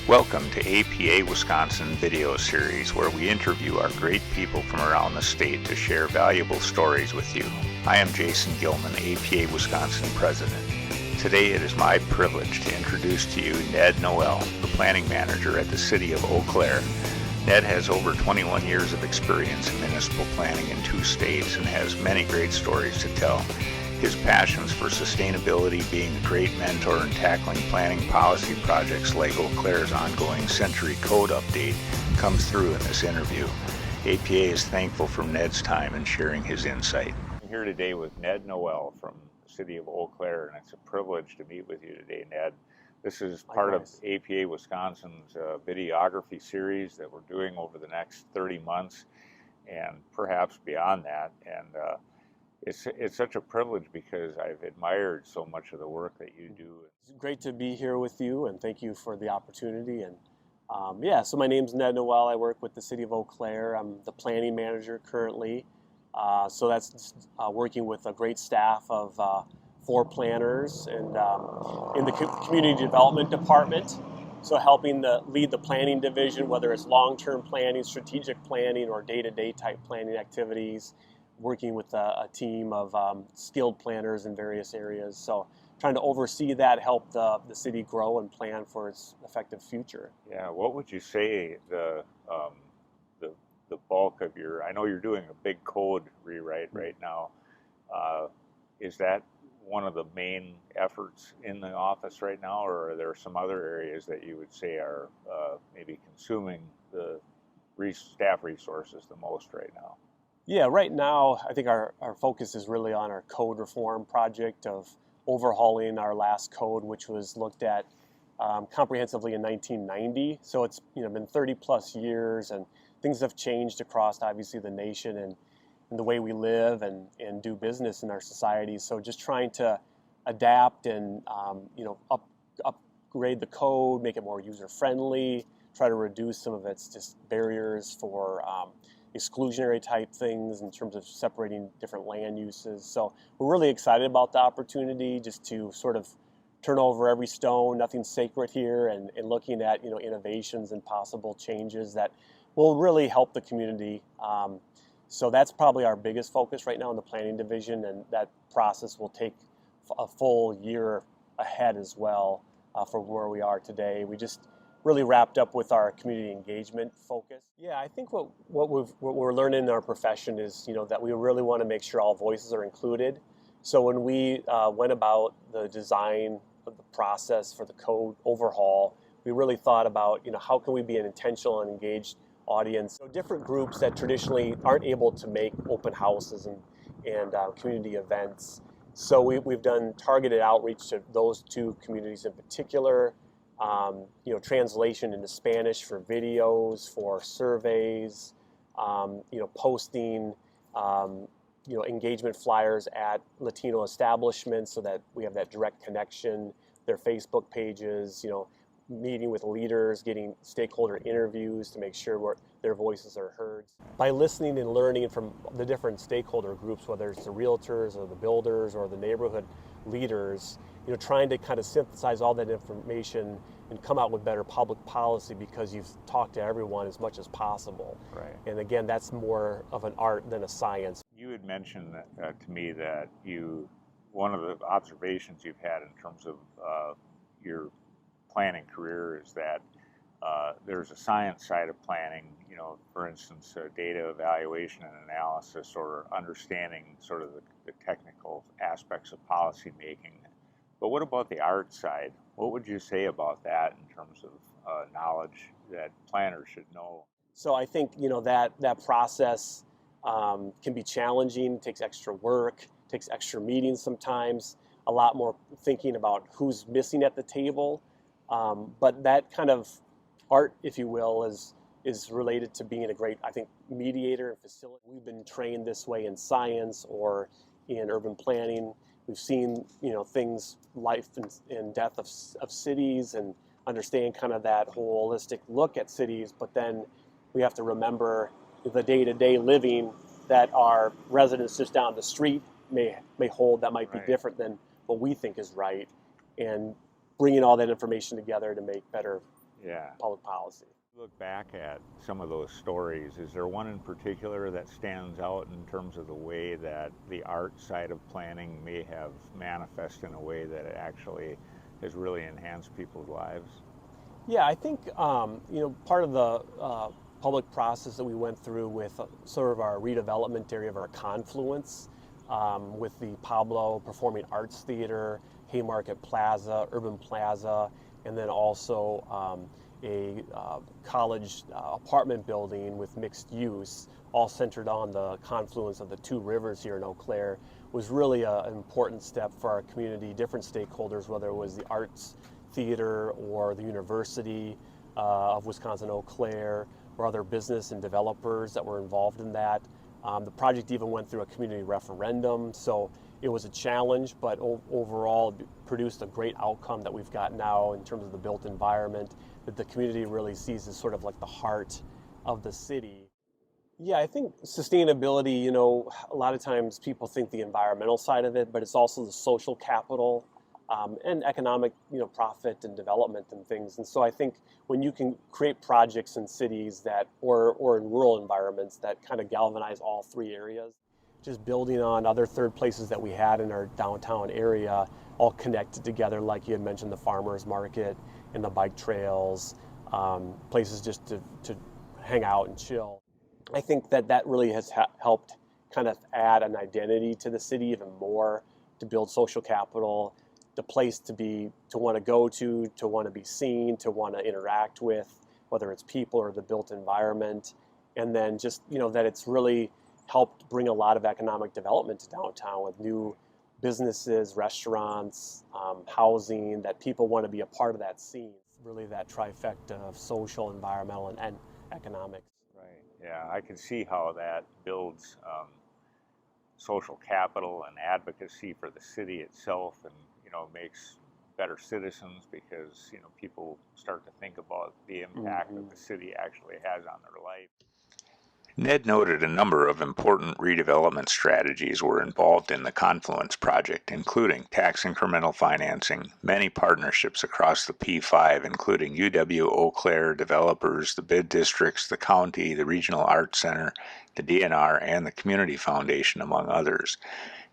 Welcome to APA Wisconsin video series, where we interview our great people from around the state to share valuable stories with you. I am Jason Gilman, APA Wisconsin President. Today it is my privilege to introduce to you Ned Noel, the Planning Manager at the City of Eau Claire. Ned has over 21 years of experience in municipal planning in 2 states and has many great stories to tell. His passions for sustainability, being a great mentor, and tackling planning policy projects like Eau Claire's ongoing Century Code update comes through in this interview. APA is thankful for Ned's time and sharing his insight. I'm here today with Ned Noel from the City of Eau Claire, and it's a privilege to meet with you today, Ned. This is part of APA Wisconsin's videography series that we're doing over the next 30 months and perhaps beyond that. And it's such a privilege because I've admired so much of the work that you do. It's great to be here with you, and thank you for the opportunity. And so my name's Ned Noel. I work with the City of Eau Claire. I'm the planning manager currently. So that's working with a great staff of 4 planners and in the community development department. So helping lead the planning division, whether it's long-term planning, strategic planning, or day-to-day type planning activities. Working with a team of skilled planners in various areas. So trying to oversee that, help the city grow and plan for its effective future. Yeah, what would you say the bulk of I know you're doing a big code rewrite right now. Is that one of the main efforts in the office right now, or are there some other areas that you would say are maybe consuming the staff resources the most right now? Yeah, right now I think our focus is really on our code reform project of overhauling our last code, which was looked at comprehensively in 1990. So it's been 30 plus years, and things have changed across obviously the nation and the way we live and do business in our society. So just trying to adapt and upgrade the code, make it more user friendly, try to reduce some of its just barriers for exclusionary type things in terms of separating different land uses. So we're really excited about the opportunity just to sort of turn over every stone, nothing's sacred here, and looking at innovations and possible changes that will really help the community. So that's probably our biggest focus right now in the planning division, and that process will take a full year ahead as well from where we are today. We just really wrapped up with our community engagement focus. Yeah, I think what we're learning in our profession is that we really want to make sure all voices are included. So when we went about the design of the process for the code overhaul, we really thought about how can we be an intentional and engaged audience. So different groups that traditionally aren't able to make open houses and community events. So we've done targeted outreach to those 2 communities in particular. Translation into Spanish for videos, for surveys, posting, engagement flyers at Latino establishments so that we have that direct connection, their Facebook pages, meeting with leaders, getting stakeholder interviews to make sure their voices are heard. By listening and learning from the different stakeholder groups, whether it's the realtors or the builders or the neighborhood leaders, trying to kind of synthesize all that information and come out with better public policy because you've talked to everyone as much as possible. Right. And again, that's more of an art than a science. You had mentioned to me that one of the observations you've had in terms of your planning career is that there's a science side of planning, for instance, data evaluation and analysis, or understanding sort of the technical aspects of policy making. But what about the art side? What would you say about that in terms of knowledge that planners should know? So I think that process can be challenging, takes extra work, takes extra meetings sometimes, a lot more thinking about who's missing at the table. But that kind of art, if you will, is related to being a great, I think, mediator and facilitator. We've been trained this way in science or in urban planning. We've seen, things, life and death of cities, and understand kind of that holistic look at cities. But then we have to remember the day-to-day living that our residents just down the street may hold that might be different than what we think is right, and bringing all that information together to make better Yeah. public policy. Look back at some of those stories, is there one in particular that stands out in terms of the way that the art side of planning may have manifested in a way that it actually has really enhanced people's lives? Yeah, I think part of the public process that we went through with sort of our redevelopment area of our confluence with the Pablo Performing Arts Theater, Haymarket Plaza, Urban Plaza, and then also a college apartment building with mixed use, all centered on the confluence of the two rivers here in Eau Claire, was really an important step for our community, different stakeholders, whether it was the arts theater or the University of Wisconsin Eau Claire or other business and developers that were involved in that. The project even went through a community referendum, so it was a challenge, but overall it produced a great outcome that we've got now in terms of the built environment that the community really sees as sort of like the heart of the city. Yeah, I think sustainability, a lot of times people think the environmental side of it, but it's also the social capital and economic, profit and development and things. And so I think when you can create projects in cities that, or in rural environments that kind of galvanize all three areas, just building on other third places that we had in our downtown area, all connected together, like you had mentioned, the farmers market and the bike trails, places just to hang out and chill. I think that really has helped kind of add an identity to the city even more, to build social capital, the place to be, to want to go to want to be seen, to want to interact with, whether it's people or the built environment. And then just, that it's really helped bring a lot of economic development to downtown with new businesses, restaurants, housing, that people want to be a part of that scene. Really that trifecta of social, environmental, and economics. Right. Yeah, I can see how that builds social capital and advocacy for the city itself, and makes better citizens because people start to think about the impact that the city actually has on their life. Ned noted a number of important redevelopment strategies were involved in the Confluence project, including tax incremental financing, many partnerships across the P5, including UW, Eau Claire, developers, the bid districts, the county, the Regional Arts Center, the DNR, and the Community Foundation, among others.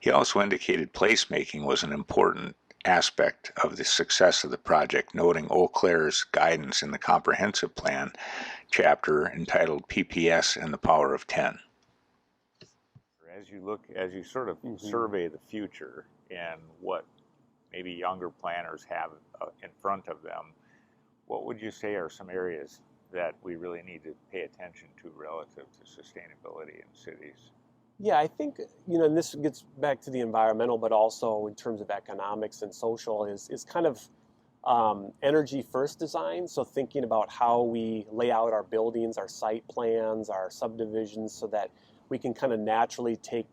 He also indicated placemaking was an important aspect of the success of the project, noting Eau Claire's guidance in the comprehensive plan chapter entitled PPS and the Power of 10. As you sort of survey the future and what maybe younger planners have in front of them, what would you say are some areas that we really need to pay attention to relative to sustainability in cities? Yeah, I think, and this gets back to the environmental, but also in terms of economics and social, is kind of energy first design. So thinking about how we lay out our buildings, our site plans, our subdivisions, so that we can kind of naturally take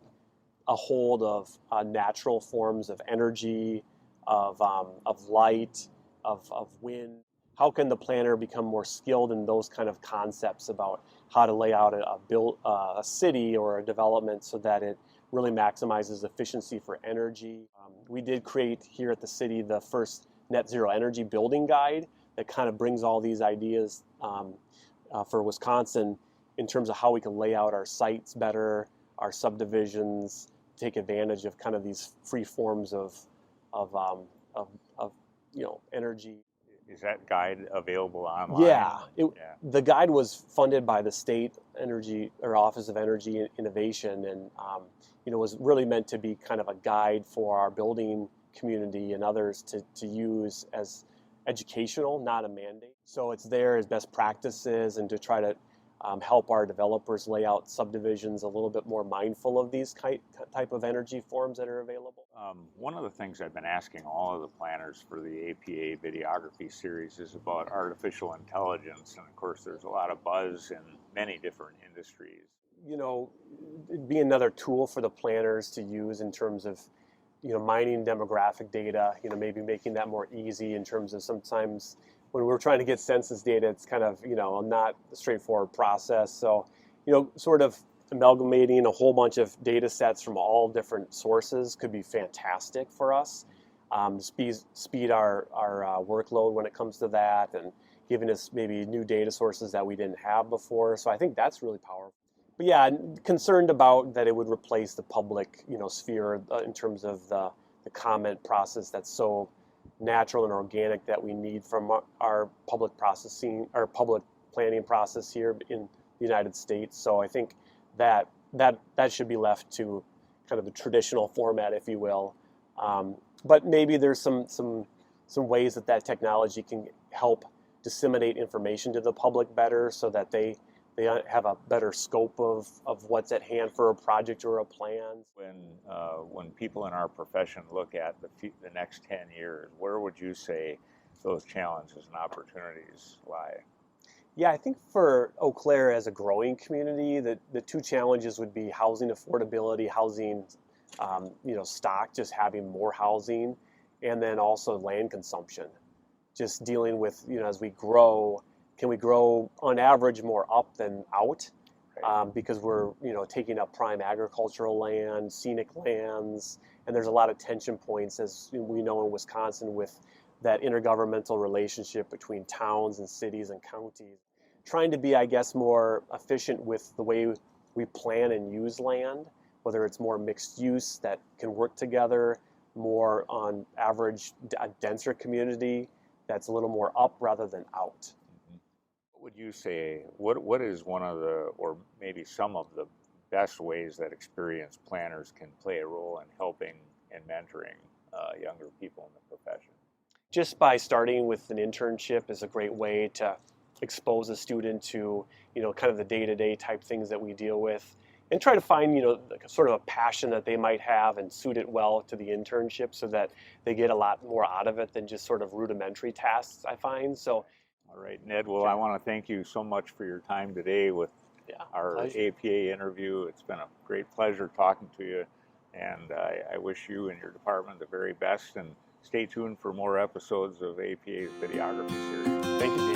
a hold of natural forms of energy, of light, of wind. How can the planner become more skilled in those kind of concepts about how to lay out a city or a development so that it really maximizes efficiency for energy? We did create here at the city the first net zero energy building guide that kind of brings all these ideas for Wisconsin in terms of how we can lay out our sites better, our subdivisions, take advantage of kind of these free forms of energy. Is that guide available online? Yeah, the guide was funded by the state energy or Office of Energy Innovation, and was really meant to be kind of a guide for our building community and others to use as educational, not a mandate. So it's there as best practices and to try to help our developers lay out subdivisions a little bit more mindful of these type of energy forms that are available. One of the things I've been asking all of the planners for the APA Videography series is about artificial intelligence, and of course there's a lot of buzz in many different industries. It'd be another tool for the planners to use in terms of mining demographic data, maybe making that more easy in terms of sometimes when we're trying to get census data, it's kind of, not a straightforward process. So, sort of amalgamating a whole bunch of data sets from all different sources could be fantastic for us. speed our workload when it comes to that, and giving us maybe new data sources that we didn't have before. So I think that's really powerful. But yeah, concerned about that it would replace the public, sphere in terms of the comment process that's so natural and organic that we need from our public processing, our public planning process here in the United States. So I think that should be left to kind of the traditional format, if you will. But maybe there's some ways that technology can help disseminate information to the public better, so that they have a better scope of what's at hand for a project or a plan. When people in our profession look at the next 10 years, where would you say those challenges and opportunities lie? Yeah, I think for Eau Claire as a growing community, the two challenges would be housing affordability, housing stock, just having more housing, and then also land consumption. Just dealing with, as we grow, can we grow on average more up than out? Right. Because we're, taking up prime agricultural land, scenic lands, and there's a lot of tension points, as we know in Wisconsin, with that intergovernmental relationship between towns and cities and counties. Trying to be, I guess, more efficient with the way we plan and use land, whether it's more mixed use that can work together, more on average, a denser community that's a little more up rather than out. What would you say, what is one of the, or maybe some of the best ways that experienced planners can play a role in helping and mentoring younger people in the profession? Just by starting with an internship is a great way to expose a student to, kind of the day-to-day type things that we deal with, and try to find, sort of a passion that they might have and suit it well to the internship, so that they get a lot more out of it than just sort of rudimentary tasks, I find. So, all right, Ned, well, I want to thank you so much for your time today with our pleasure. APA interview. It's been a great pleasure talking to you, and I wish you and your department the very best, and stay tuned for more episodes of APA's videography series. Thank you.